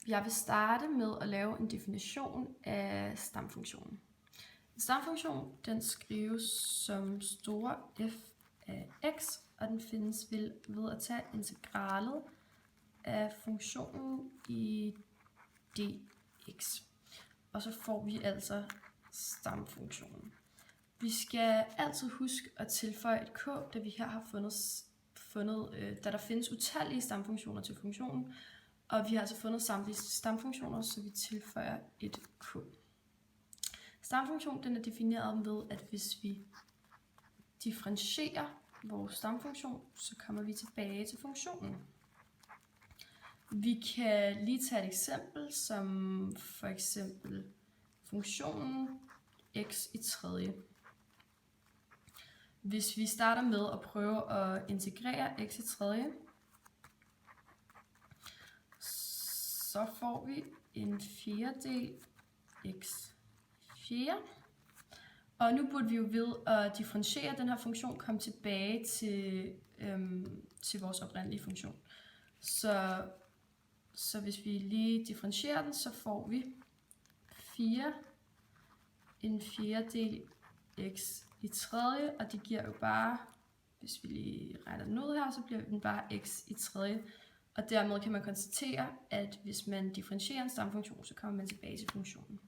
Jeg vil starte med at lave en definition af stamfunktionen. En stamfunktion den skrives som store f af x, og den findes ved at tage integralet af funktionen i dx. Og så får vi altså stamfunktionen. Vi skal altid huske at tilføje et k, da vi her har fundet da der findes utallige stamfunktioner til funktionen, og vi har altså fundet samtlige stamfunktioner, så vi tilføjer et k. Stamfunktion den er defineret ved, at hvis vi differentierer vores stamfunktion, så kommer vi tilbage til funktionen. Vi kan lige tage et eksempel, som for eksempel funktionen x i tredje. Hvis vi starter med at prøve at integrere x i tredje, så får vi en fjerdedel x fjerde. Og nu burde vi jo ved at differentiere den her funktion komme tilbage til vores oprindelige funktion. Så hvis vi lige differentierer den, så får vi 4 en fjerdedel x i tredje, og det giver jo bare, hvis vi lige regner den ud her, så bliver den bare x i tredje. Og dermed kan man konstatere, at hvis man differentierer en stamfunktion, så kommer man tilbage til funktionen.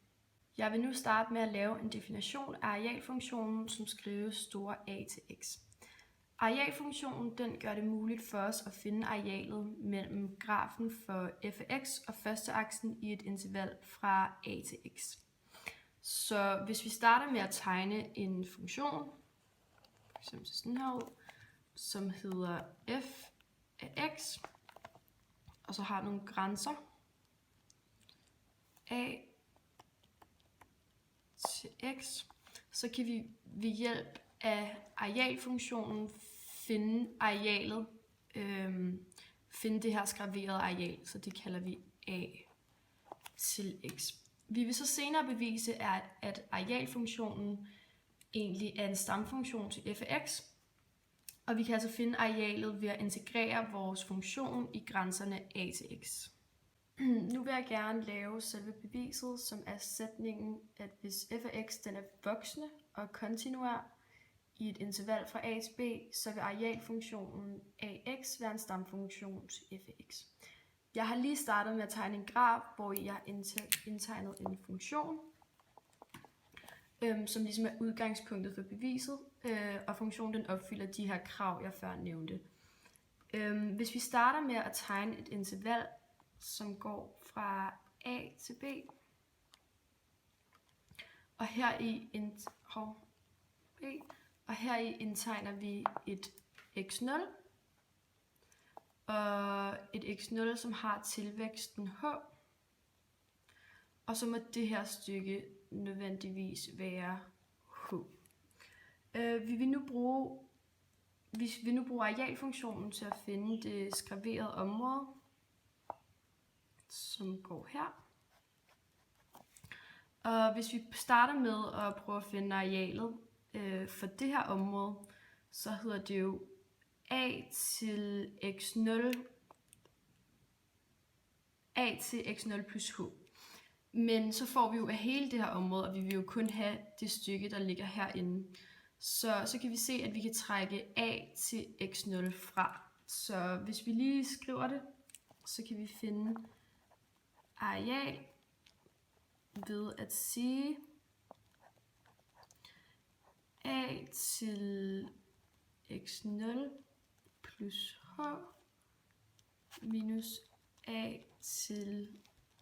Jeg vil nu starte med at lave en definition af arealfunktionen, som skrives store A til x. Arealfunktionen den gør det muligt for os at finde arealet mellem grafen for f af x og første aksen i et interval fra a til x. Så hvis vi starter med at tegne en funktion, f.eks. sådan her ud, som hedder f af x, og så har nogle grænser a til x, så kan vi ved hjælp af arealfunktionen finde arealet, finde det her skraverede areal, så det kalder vi a til x. Vi vil så senere bevise, at arealfunktionen egentlig er en stamfunktion til f af x, og vi kan altså finde arealet ved at integrere vores funktion i grænserne a til x. Nu vil jeg gerne lave selve beviset, som er sætningen, at hvis f af x den er voksende og kontinuær i et interval fra a til b, så vil arealfunktionen ax være en stamfunktion til f af x. Jeg har lige startet med at tegne en graf, hvor jeg har indtegnet en funktion, som ligesom er udgangspunktet for beviset, og funktionen den opfylder de her krav, jeg før nævnte. Hvis vi starter med at tegne et interval, som går fra a til b, og heri indtegner vi et x0, og et x0, som har tilvæksten h, og så må det her stykke nødvendigvis være h. Vi vil nu bruge arealfunktionen til at finde det skraverede område, som går her. Og hvis vi starter med at prøve at finde arealet for det her område, så hedder det jo a til x0 plus h. Men så får vi jo af hele det her område, og vi vil jo kun have det stykke, der ligger herinde. Så kan vi se, at vi kan trække a til x0 fra. Så hvis vi lige skriver det, så kan vi finde areal ved at sige a til x0 plus h minus a til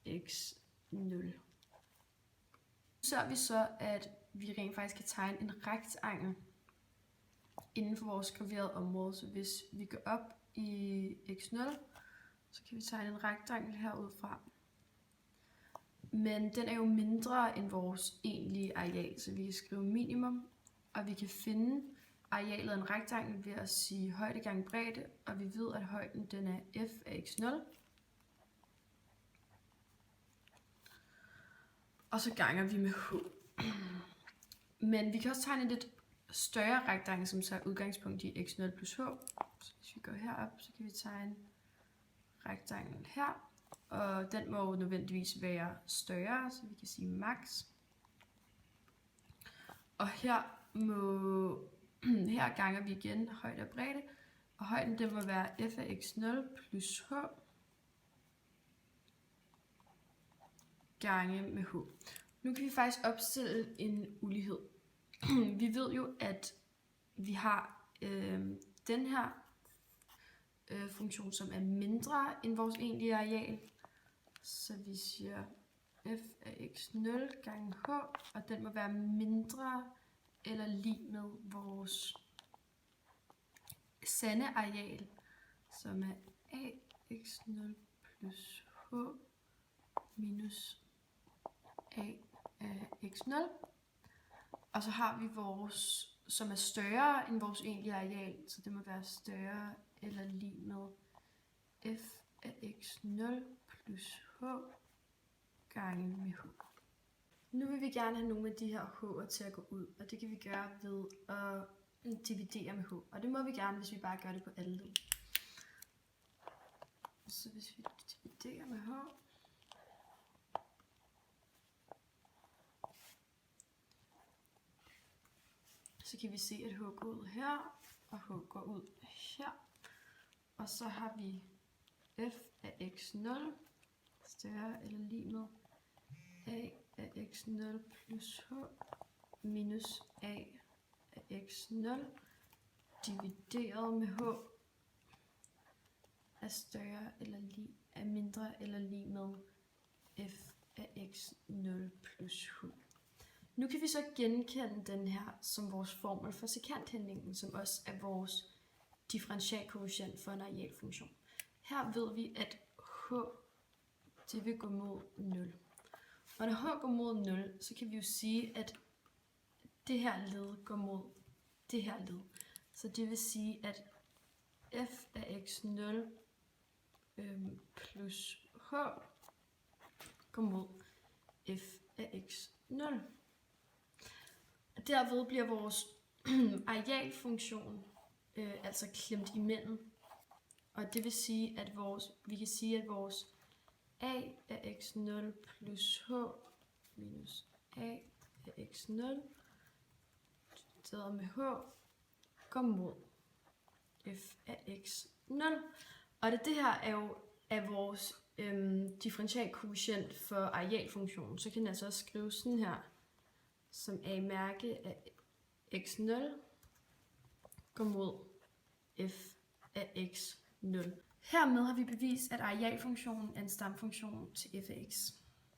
x0. Så er vi så, at vi rent faktisk kan tegne en rektangel inden for vores skraverede område. Så hvis vi går op i x0, så kan vi tegne en rektangel herudfra. Men den er jo mindre end vores egentlige areal, så vi kan skrive minimum, og vi kan finde arealet af en rektangel ved at sige højde gange bredde, og vi ved, at højden den er f af x0. Og så ganger vi med h. Men vi kan også tegne en lidt større rektangel, som tager udgangspunkt i x0 plus h. Så hvis vi går herop, så kan vi tegne rektanglen her. og den må jo nødvendigvis være større, så vi kan sige max. Og her ganger vi igen højde og bredde, og højden den må være f af x0 plus h gange med h. Nu kan vi faktisk opstille en ulighed. Vi ved jo, at vi har den her funktion, som er mindre end vores egentlige areal. Så vi siger f af x0 gange h, og den må være mindre eller lig med vores sande areal, som er a x0 plus h minus a af x0. Og så har vi vores, som er større end vores egentlige areal, så det må være større eller lig med f af x0 plus h gange med h. Nu vil vi gerne have nogle af de her h'er til at gå ud, og det kan vi gøre ved at dividere med h. Og det må vi gerne, hvis vi bare gør det på alle led. Så hvis vi dividerer med h, så kan vi se, at h går ud her, og h går ud her. Og så har vi f af x0 større eller lig med a af x0 plus h minus a af x0 divideret med h er større eller lig, er mindre eller lig med f af x0 plus h. Nu kan vi så genkende den her som vores formel for sekanthændingen, som også er vores differentialkoefficient for en arealfunktion. Her ved vi, at h det vil gå mod 0. Og når h går mod 0, så kan vi jo sige, at det her led går mod det her led. Så det vil sige, at f af x0 plus h går mod f af x0. Derved bliver vores arealfunktion altså klemt imellem. Og det vil sige, at vi kan sige, at vores a af x0 plus h minus a af x0 divideret med h går mod f af x0. Og det her er jo af vores differentialkoefficient for arealfunktionen. Så kan den altså også skrive sådan her, som a mærke af x0 går mod f af x0. Hermed har vi bevist, at arealfunktionen er en stamfunktion til f af x.